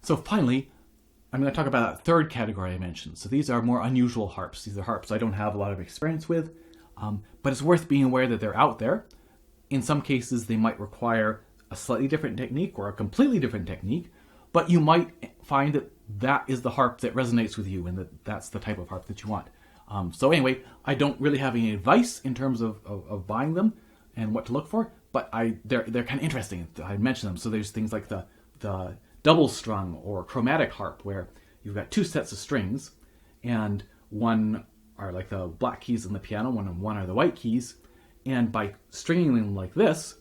So finally, I'm going to talk about that third category I mentioned. So these are more unusual harps. These are harps I don't have a lot of experience with, but it's worth being aware that they're out there. In some cases, they might require a slightly different technique or a completely different technique, but you might find that that is the harp that resonates with you and that that's the type of harp that you want. So anyway, I don't really have any advice in terms of buying them and what to look for, but they're kind of interesting. I mentioned them. So there's things like the double strung or chromatic harp, where you've got two sets of strings, and one are like the black keys in the piano, one are the white keys, and by stringing them like this,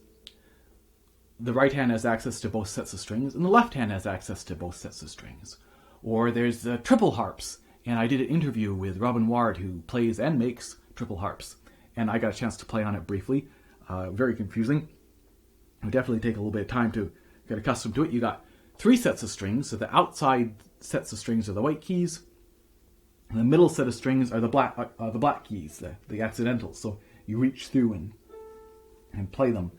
the right hand has access to both sets of strings, and the left hand has access to both sets of strings. Or there's the triple harps, and I did an interview with Robin Ward, who plays and makes triple harps, and I got a chance to play on it briefly. Very confusing. It would definitely take a little bit of time to get accustomed to it. You got 3 sets of strings, so the outside sets of strings are the white keys, and the middle set of strings are the black keys, the accidentals. So you reach through and play them.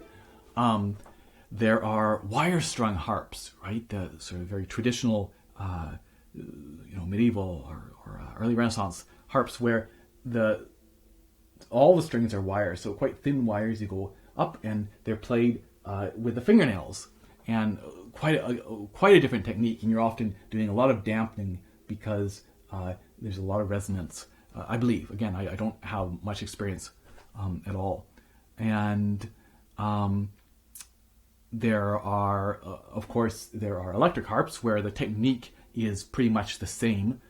There are wire-strung harps, right? The sort of very traditional, medieval or early Renaissance harps, where all the strings are wire, so quite thin wires. You go up, and they're played with the fingernails, and quite a different technique. And you're often doing a lot of dampening because there's a lot of resonance. I believe. Again, I don't have much experience at all, and there are, of course, electric harps where the technique is pretty much the same.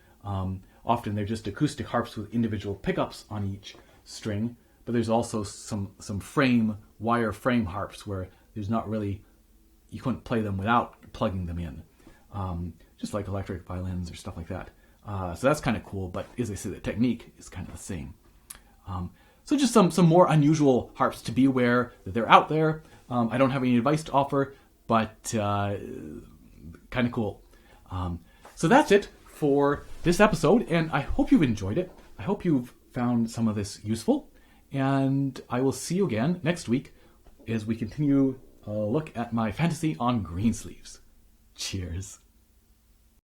Often they're just acoustic harps with individual pickups on each string, but there's also some wire frame harps where there's not really, you couldn't play them without plugging them in, just like electric violins or stuff like that. So that's kind of cool, but as I said, the technique is kind of the same. So just some more unusual harps to be aware that they're out there. I don't have any advice to offer, but kind of cool. So that's it for this episode, and I hope you've enjoyed it. I hope you've found some of this useful, and I will see you again next week as we continue a look at my fantasy on Greensleeves. Cheers.